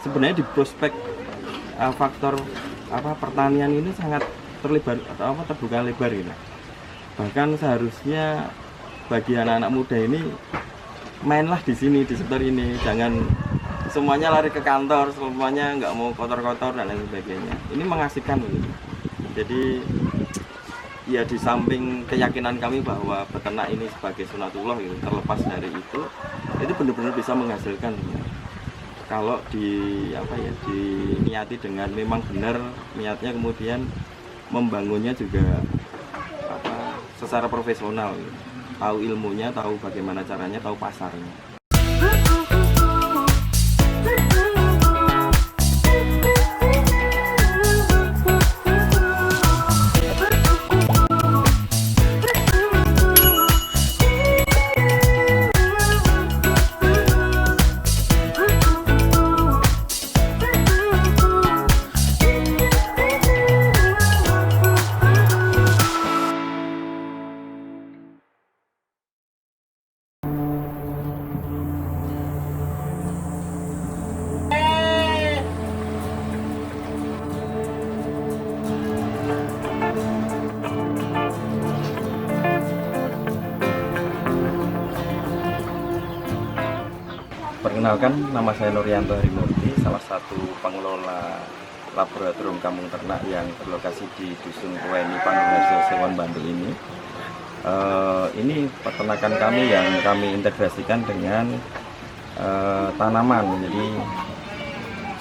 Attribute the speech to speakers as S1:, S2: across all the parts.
S1: sebenarnya di prospek faktor pertanian ini sangat terlibat atau terbuka lebar gitu. Bahkan seharusnya bagi anak-anak muda ini mainlah di sini, di sektor ini, jangan semuanya lari ke kantor, semuanya nggak mau kotor-kotor dan lain sebagainya. Ini mengasihkan gitu. Jadi ya di samping keyakinan kami bahwa peternak ini sebagai sunatullah gitu, terlepas dari itu benar-benar bisa menghasilkan gitu. Kalau diniati dengan memang benar niatnya, kemudian membangunnya juga secara profesional gitu. Tahu ilmunya, tahu bagaimana caranya, tahu pasarnya. Perkenalkan, nama saya Nuryanto Harimurti, salah satu pengelola laboratorium kampung ternak yang berlokasi di Dusun Kuweni, Panggung Sewon, Bantul ini. Ini peternakan kami yang kami integrasikan dengan tanaman, jadi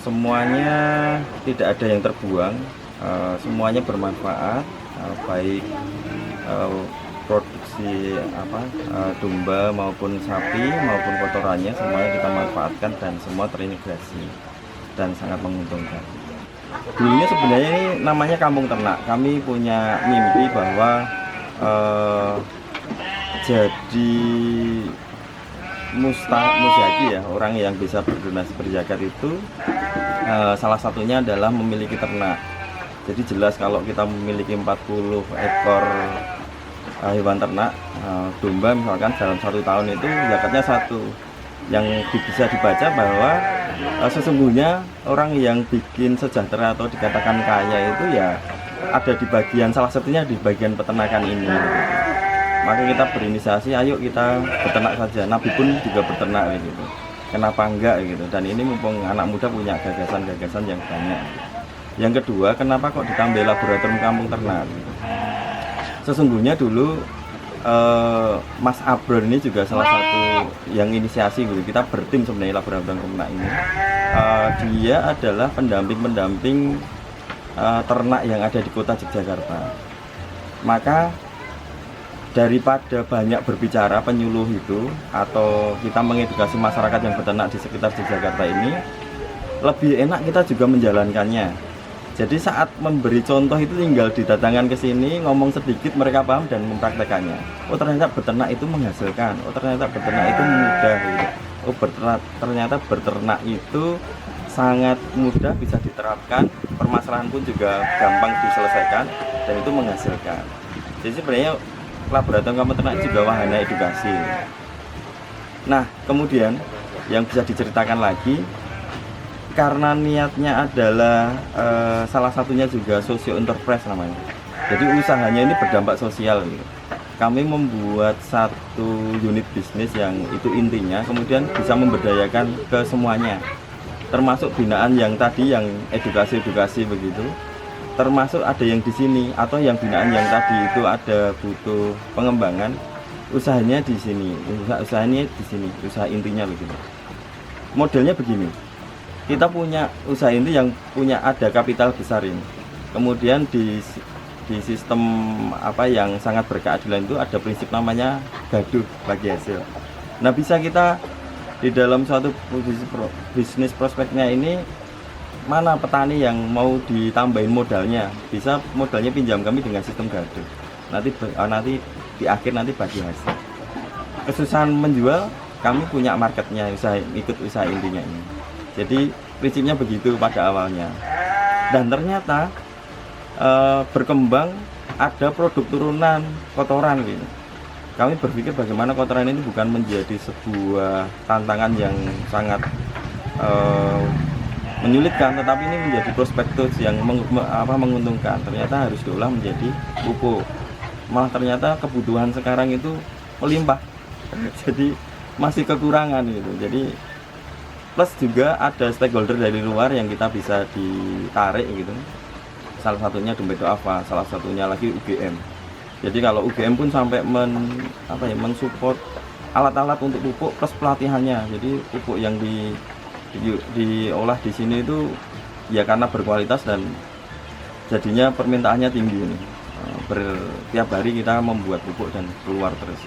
S1: semuanya tidak ada yang terbuang, semuanya bermanfaat, baik produksi domba maupun sapi maupun kotorannya, semuanya kita manfaatkan dan semua terintegrasi dan sangat menguntungkan. Dulunya sebenarnya ini namanya kampung ternak. Kami punya mimpi bahwa jadi musyaki ya, orang yang bisa berdonasi berzakat itu salah satunya adalah memiliki ternak. Jadi jelas kalau kita memiliki 40 ekor hewan ternak, domba misalkan dalam 1 tahun itu zakatnya 1. Yang bisa dibaca bahwa sesungguhnya orang yang bikin sejahtera atau dikatakan kaya itu ya ada di bagian, salah satunya di bagian peternakan ini. Maka kita berinisiasi, ayo kita beternak saja. Nabi pun juga beternak gitu. Kenapa enggak gitu? Dan ini mumpung anak muda punya gagasan-gagasan yang banyak. Yang kedua, kenapa kok ditambah laboratorium kampung ternak? Sesungguhnya dulu Mas Abron ini juga salah satu yang inisiasi gitu. Kita bertim sebenarnya laboratorium ternak ini. Dia adalah pendamping ternak yang ada di kota Yogyakarta. Maka daripada banyak berbicara penyuluh itu atau kita mengedukasi masyarakat yang beternak di sekitar Yogyakarta ini, lebih enak kita juga menjalankannya. Jadi saat memberi contoh itu tinggal didatangkan ke sini, ngomong sedikit mereka paham dan mempraktekannya. Oh ternyata beternak itu menghasilkan, oh ternyata beternak itu mudah gitu. Oh ternyata beternak itu sangat mudah, bisa diterapkan, permasalahan pun juga gampang diselesaikan dan itu menghasilkan. Jadi sebenarnya laboratorium kampung ternak juga wahana edukasi. Nah kemudian yang bisa diceritakan lagi, karena niatnya adalah salah satunya juga socio enterprise namanya. Jadi usahanya ini berdampak sosial gitu. Kami membuat satu unit bisnis yang itu intinya kemudian bisa memberdayakan ke semuanya. Termasuk binaan yang tadi yang edukasi-edukasi begitu. Termasuk ada yang di sini atau yang binaan yang tadi itu ada butuh pengembangan, usahanya di sini. Usahanya di sini, usaha intinya begitu. Modelnya begini. Kita punya usaha ini yang punya ada kapital besar ini. Kemudian di sistem yang sangat berkeadilan itu ada prinsip namanya gaduh bagi hasil. Nah bisa kita di dalam suatu bisnis prospeknya ini, mana petani yang mau ditambahin modalnya, bisa modalnya pinjam kami dengan sistem gaduh. Nanti di akhir nanti bagi hasil. Kesusahan menjual, kami punya marketnya, ikut usaha intinya ini. Jadi prinsipnya begitu pada awalnya. Dan ternyata berkembang ada produk turunan kotoran gitu. Kami berpikir bagaimana kotoran ini bukan menjadi sebuah tantangan yang sangat menyulitkan, tetapi ini menjadi prospektus yang menguntungkan. Ternyata harus diolah menjadi pupuk, malah ternyata kebutuhan sekarang itu melimpah. Jadi masih kekurangan gitu. Jadi plus juga ada stakeholder dari luar yang kita bisa ditarik gitu. Salah satunya Dompet Duafa, salah satunya lagi UGM. Jadi kalau UGM pun sampai mensupport alat-alat untuk pupuk plus pelatihannya. Jadi pupuk yang diolah di sini itu ya karena berkualitas dan jadinya permintaannya tinggi ini. Tiap hari kita membuat pupuk dan keluar terus.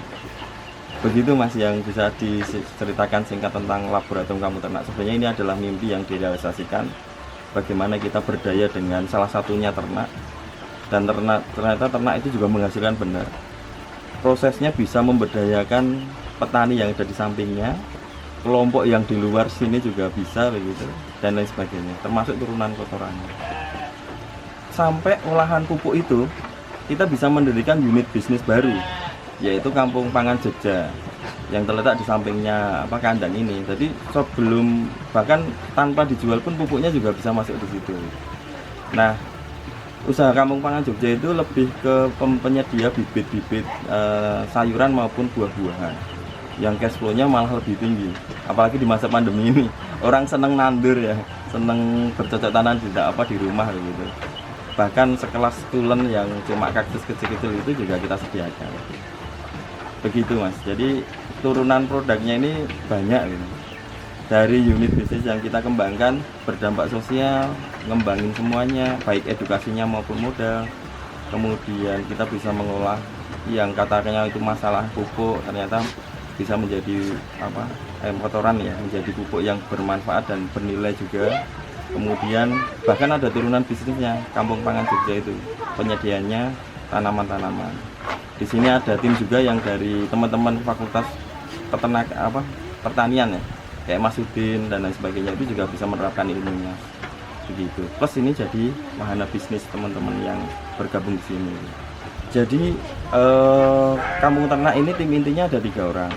S1: Begitu Mas yang bisa diceritakan singkat tentang laboratorium kampung ternak. Sebenarnya ini adalah mimpi yang direalisasikan. Bagaimana kita berdaya dengan salah satunya ternak, dan ternyata ternak itu juga menghasilkan benar. Prosesnya bisa memberdayakan petani yang ada di sampingnya, kelompok yang di luar sini juga bisa begitu, dan lain sebagainya, termasuk turunan kotorannya. Sampai olahan pupuk itu kita bisa mendirikan unit bisnis baru, yaitu Kampung Pangan Jogja yang terletak di sampingnya kandang ini. Jadi sebelum, bahkan tanpa dijual pun pupuknya juga bisa masuk di situ. Nah, usaha Kampung Pangan Jogja itu lebih ke penyedia bibit-bibit sayuran maupun buah-buahan yang cash flow-nya malah lebih tinggi. Apalagi di masa pandemi ini, orang seneng nandur ya, seneng bercocok tanam di rumah gitu. Bahkan sekelas tulen yang cuma kaktus kecil-kecil itu juga kita sediakan. Begitu Mas. Jadi turunan produknya ini banyak gitu. Dari unit bisnis yang kita kembangkan berdampak sosial, ngembangin semuanya, baik edukasinya maupun modal. Kemudian kita bisa mengolah yang katanya itu masalah pupuk, ternyata bisa menjadi kotoran ya, menjadi pupuk yang bermanfaat dan bernilai juga. Kemudian bahkan ada turunan bisnisnya Kampung Pangan Jogja itu, penyediaannya tanaman-tanaman. Di sini ada tim juga yang dari teman-teman fakultas pertanian ya, kayak Mas Udin dan lain sebagainya, itu juga bisa menerapkan ilmunya begitu. Plus ini jadi wahana bisnis teman-teman yang bergabung di sini. Jadi kampung ternak ini tim intinya ada 3 orang.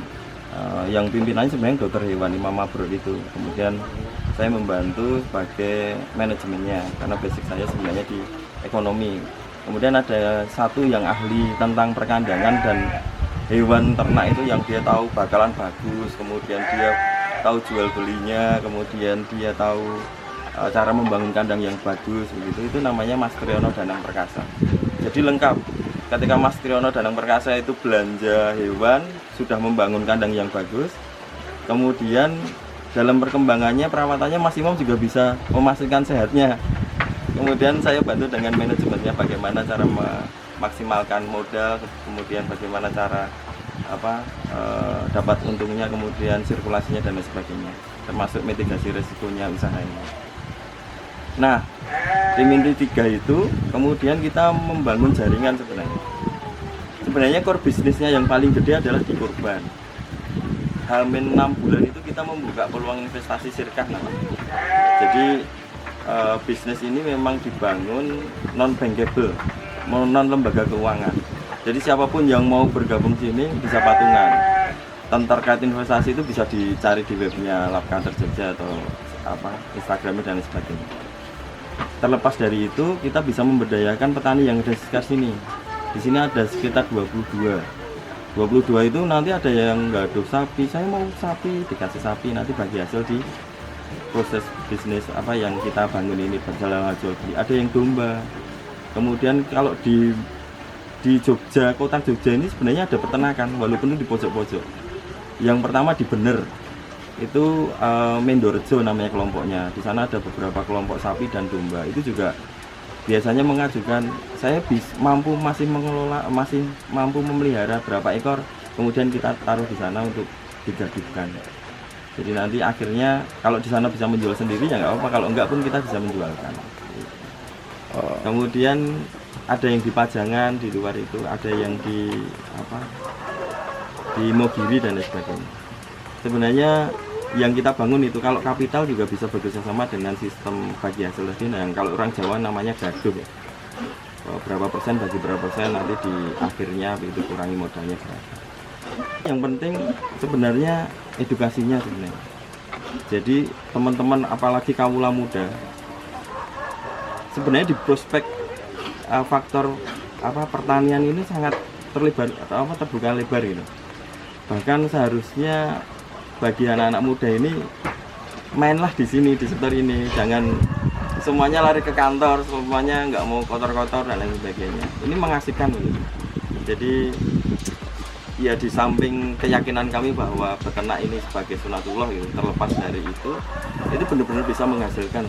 S1: Yang pimpinannya sebenarnya dokter hewan Imam Mabrur itu. Kemudian saya membantu sebagai manajemennya karena basic saya sebenarnya di ekonomi. Kemudian ada satu yang ahli tentang perkandangan dan hewan ternak itu, yang dia tahu bakalan bagus, kemudian dia tahu jual belinya, kemudian dia tahu cara membangun kandang yang bagus begitu. Itu namanya Mas Triyono Danang Perkasa. Jadi lengkap. Ketika Mas Triyono Danang Perkasa itu belanja hewan, sudah membangun kandang yang bagus, kemudian dalam perkembangannya perawatannya Mas Imam juga bisa memastikan sehatnya. Kemudian saya bantu dengan manajemennya, bagaimana cara memaksimalkan modal, kemudian bagaimana cara dapat untungnya, kemudian sirkulasinya dan lain sebagainya, termasuk mitigasi resikonya usaha ini. Nah, tim inti 3 itu kemudian kita membangun jaringan sebenarnya. Sebenarnya core bisnisnya yang paling gede adalah di kurban. Hamin 6 bulan itu kita membuka peluang investasi sirkah namanya. Jadi bisnis ini memang dibangun non bankable, non lembaga keuangan. Jadi siapapun yang mau bergabung sini bisa patungan. Terkait investasi itu bisa dicari di webnya Labkantor Jogja atau Instagramnya dan sebagainya. Terlepas dari itu, kita bisa memberdayakan petani yang ada di sekitar sini. Di sini ada sekitar 22 itu nanti ada yang nggak ada sapi, saya mau sapi, dikasih sapi, nanti bagi hasil di proses bisnis yang kita bangun ini berjalan jual beli. Ada yang domba. Kemudian kalau di Jogja, kota Jogja ini sebenarnya ada peternakan, walaupun itu di pojok-pojok. Yang pertama di Bener, itu Mendorejo namanya kelompoknya. Di sana ada beberapa kelompok sapi dan domba. Itu juga biasanya mengajukan, saya masih mampu memelihara berapa ekor, kemudian kita taruh di sana untuk digabungkan. Jadi nanti akhirnya kalau di sana bisa menjual sendiri ya nggak apa-apa, kalau enggak pun kita bisa menjualkan. Kemudian ada yang di Pajangan, di luar itu ada yang di Mogiri dan lain sebagainya. Sebenarnya yang kita bangun itu kalau kapital juga bisa bekerja sama dengan sistem bagi hasil tadi. Nah, kalau orang Jawa namanya gaduh ya. Berapa persen bagi berapa persen, nanti di akhirnya itu kurangi modalnya berapa. Yang penting sebenarnya edukasinya sebenarnya. Jadi teman-teman apalagi kawula muda, sebenarnya di prospek faktor pertanian ini sangat terbuka lebar gitu. Bahkan seharusnya bagi anak-anak muda ini mainlah di sini, di sektor ini, jangan semuanya lari ke kantor, semuanya nggak mau kotor-kotor dan lain sebagainya. Ini mengasihkan gitu. Jadi ya di samping keyakinan kami bahwa beternak ini sebagai sunatullah gitu, terlepas dari itu benar-benar bisa menghasilkan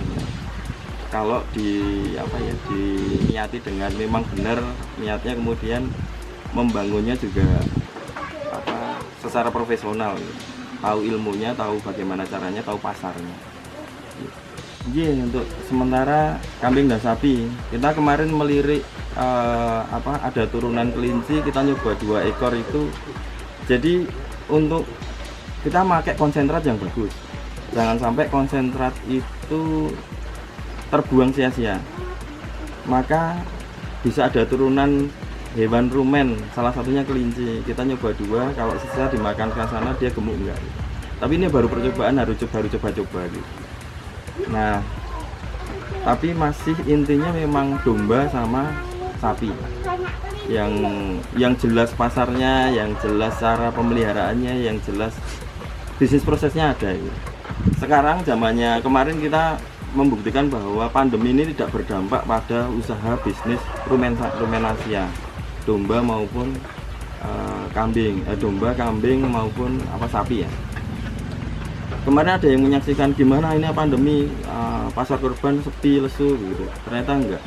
S1: kalau diniati dengan memang benar niatnya, kemudian membangunnya juga secara profesional gitu. Tahu ilmunya, tahu bagaimana caranya, tahu pasarnya. Untuk sementara kambing dan sapi kita kemarin melirik ada turunan kelinci, kita nyoba 2 ekor itu. Jadi untuk kita pakai konsentrat yang bagus, jangan sampai konsentrat itu terbuang sia-sia, maka bisa ada turunan hewan rumen, salah satunya kelinci. Kita nyoba 2, kalau sisa dimakan ke sana dia gemuk enggak. Tapi ini baru percobaan, baru coba-coba gitu. Nah, tapi masih intinya memang domba sama sapi yang jelas pasarnya, yang jelas cara pemeliharaannya, yang jelas bisnis prosesnya ada gitu. Sekarang zamannya, kemarin kita membuktikan bahwa pandemi ini tidak berdampak pada usaha bisnis rumenasia, domba maupun domba, kambing maupun sapi ya. Kemarin ada yang menyaksikan gimana ini pandemi, pasar kurban sepi, lesu gitu. Ternyata enggak.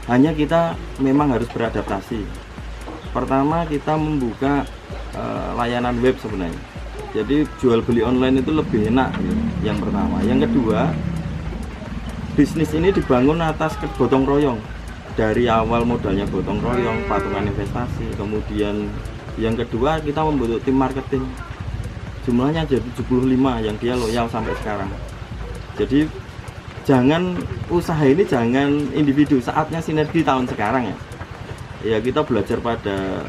S1: Hanya kita memang harus beradaptasi. Pertama, kita membuka layanan web sebenarnya. Jadi jual beli online itu lebih enak gitu. Yang pertama. Yang kedua, bisnis ini dibangun atas gotong royong. Dari awal modalnya gotong royong, patungan investasi. Kemudian yang kedua, kita membentuk tim marketing. Jumlahnya jadi 75 yang dia loyal sampai sekarang. Jadi usaha ini jangan individu, saatnya sinergi tahun sekarang ya. Ya kita belajar pada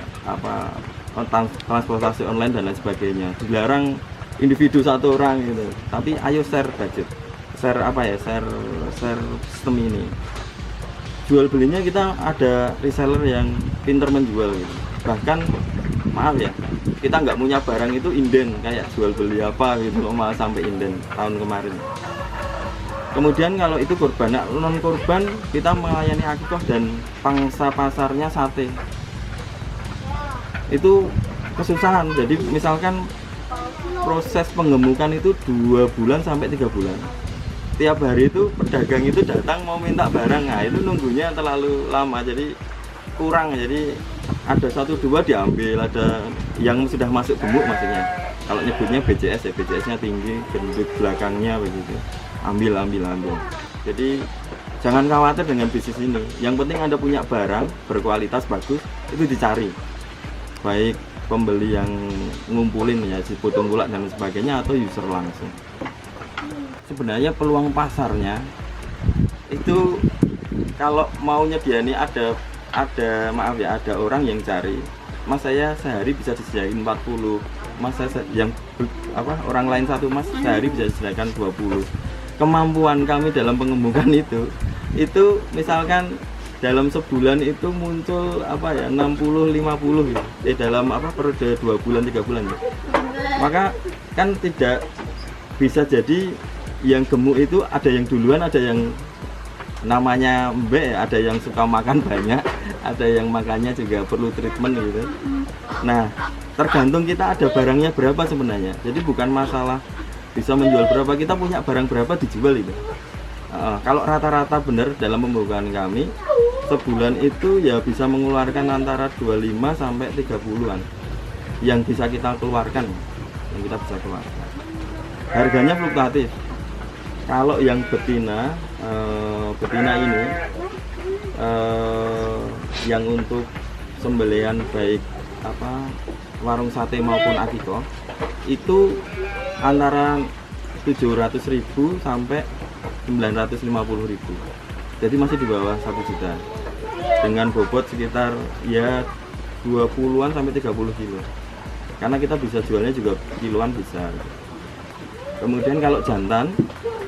S1: transportasi online dan lain sebagainya. Dilarang individu satu orang gitu. Tapi ayo share budget. Share sistem ini. Jual belinya kita ada reseller yang pinter menjual gitu. Bahkan maaf ya, kita nggak punya barang itu inden, kayak jual beli apa gitu loh, malah sampai inden tahun kemarin. Kemudian kalau itu kurban, non kurban kita melayani akikah dan pangsa pasarnya sate. Itu kesusahan. Jadi misalkan proses penggemukan itu 2 bulan sampai 3 bulan. Tiap hari itu pedagang itu datang mau minta barang, nah itu nunggunya terlalu lama, jadi kurang. Jadi ada 1-2 diambil, ada yang sudah masuk gemuk maksudnya. Kalau nyebutnya BCS ya, BCS-nya tinggi, gendut belakangnya begitu. Ambil. Jadi jangan khawatir dengan bisnis ini. Yang penting Anda punya barang berkualitas bagus, itu dicari. Baik pembeli yang ngumpulin ya, si potong gulak dan sebagainya, atau user langsung. Sebenarnya peluang pasarnya itu kalau mau nyediani ada orang yang cari, mas saya sehari bisa disediakan 40, mas saya orang lain 1 mas sehari bisa disediakan 20. Kemampuan kami dalam pengembangan itu misalkan dalam sebulan itu muncul 60-50 gitu. Dalam periode 2 bulan 3 bulan gitu. Maka kan tidak bisa jadi yang gemuk itu ada yang duluan, ada yang namanya mbek, ada yang suka makan banyak, ada yang makannya juga perlu treatment gitu. Nah, tergantung kita ada barangnya berapa sebenarnya. Jadi bukan masalah bisa menjual berapa, kita punya barang berapa dijual itu. Kalau rata-rata benar dalam pembukaan kami sebulan itu ya bisa mengeluarkan antara 25 sampai 30-an yang bisa kita keluarkan, Harganya fluktuatif. Kalau yang betina ini yang untuk sembelihan baik warung sate maupun akikah itu antara 700.000 sampai 950.000. Jadi masih di bawah 1 juta. Dengan bobot sekitar ya 20-an sampai 30 kilo. Karena kita bisa jualnya juga kiloan bisa. Kemudian kalau jantan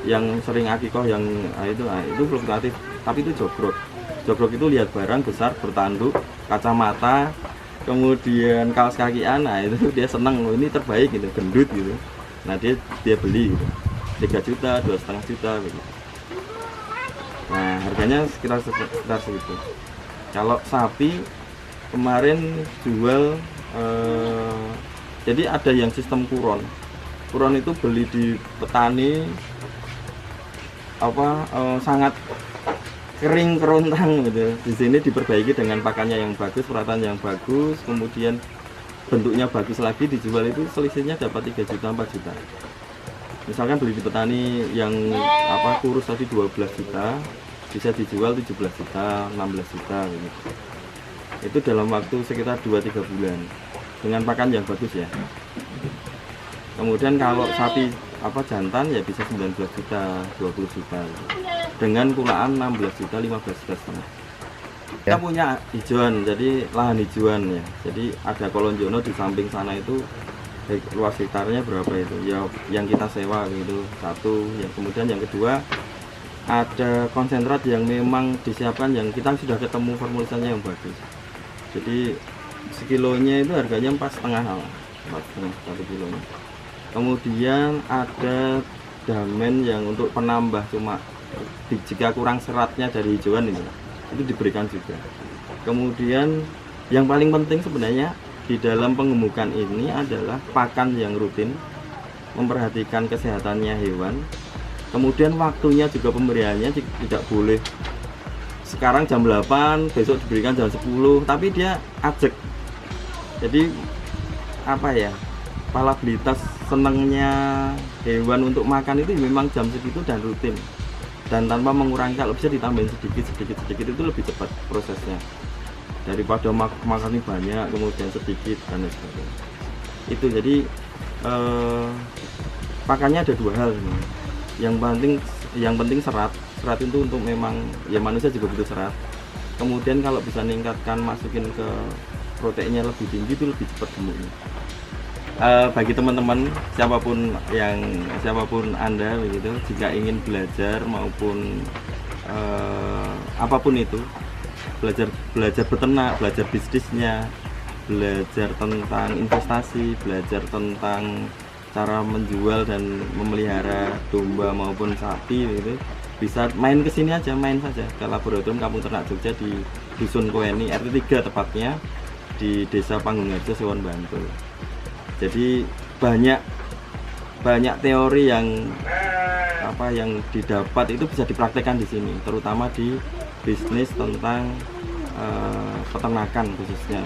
S1: yang sering akikoh yang itu fluktuatif, tapi itu jogrok. Jogrok itu lihat barang besar, bertanduk, kacamata, kemudian kaos kakian, nah itu dia seneng, loh ini terbaik gitu, gendut gitu. Nah dia beli gitu, 3 juta, 2,5 juta gitu. Nah harganya sekitar segitu. Kalau sapi kemarin jual jadi ada yang sistem kuron. Kuron itu beli di petani sangat kering kerontang gitu. Di sini diperbaiki dengan pakannya yang bagus, perawatan yang bagus, kemudian bentuknya bagus lagi, dijual itu selisihnya dapat 3 juta 4 juta. Misalkan beli di petani yang kurus tadi 12 juta, bisa dijual 17 juta, 16 juta gitu. Itu dalam waktu sekitar 2-3 bulan dengan pakan yang bagus ya. Kemudian kalau sapi jantan ya bisa 19 juta, 20 juta gitu. Dengan kulaan 16 juta, 15 juta setengah. Kita punya hijauan, jadi lahan hijauan ya. Jadi ada kolonjono di samping sana itu luas hektarnya berapa itu ya, yang kita sewa gitu, satu. Yang kemudian yang kedua ada konsentrat yang memang disiapkan, yang kita sudah ketemu formulasinya yang bagus. Jadi sekilonya itu harganya 4,5 1 kilonya. Kemudian ada damen yang untuk penambah, cuma jika kurang seratnya dari hijauan itu diberikan juga. Kemudian yang paling penting sebenarnya di dalam pengemukan ini adalah pakan yang rutin, memperhatikan kesehatannya hewan. Kemudian waktunya juga pemberiannya tidak boleh sekarang jam 8, besok diberikan jam 10, tapi dia ajak. Jadi palabilitas senangnya hewan untuk makan itu memang jam segitu dan rutin, dan tanpa mengurangi. Kalau bisa ditambahin sedikit itu lebih cepat prosesnya daripada makan banyak kemudian sedikit dan sebagainya. Itu jadi pakannya ada 2 hal. Yang penting serat itu untuk memang ya, manusia juga butuh serat. Kemudian kalau bisa meningkatkan, masukin ke proteinnya lebih tinggi, itu lebih cepat gemuknya. Bagi teman-teman siapapun Anda begitu, jika ingin belajar maupun apapun itu, belajar beternak, belajar bisnisnya, belajar tentang investasi, belajar tentang cara menjual dan memelihara domba maupun sapi gitu, bisa main ke sini aja, main saja ke Laboratorium Kampung Ternak Jogja di Dusun Koeni RT 3 tepatnya, di Desa Panggungarjo, Sewon, Bantul. Jadi banyak teori yang didapat itu bisa dipraktekkan di sini, terutama di bisnis tentang peternakan khususnya.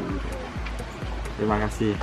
S1: Terima kasih.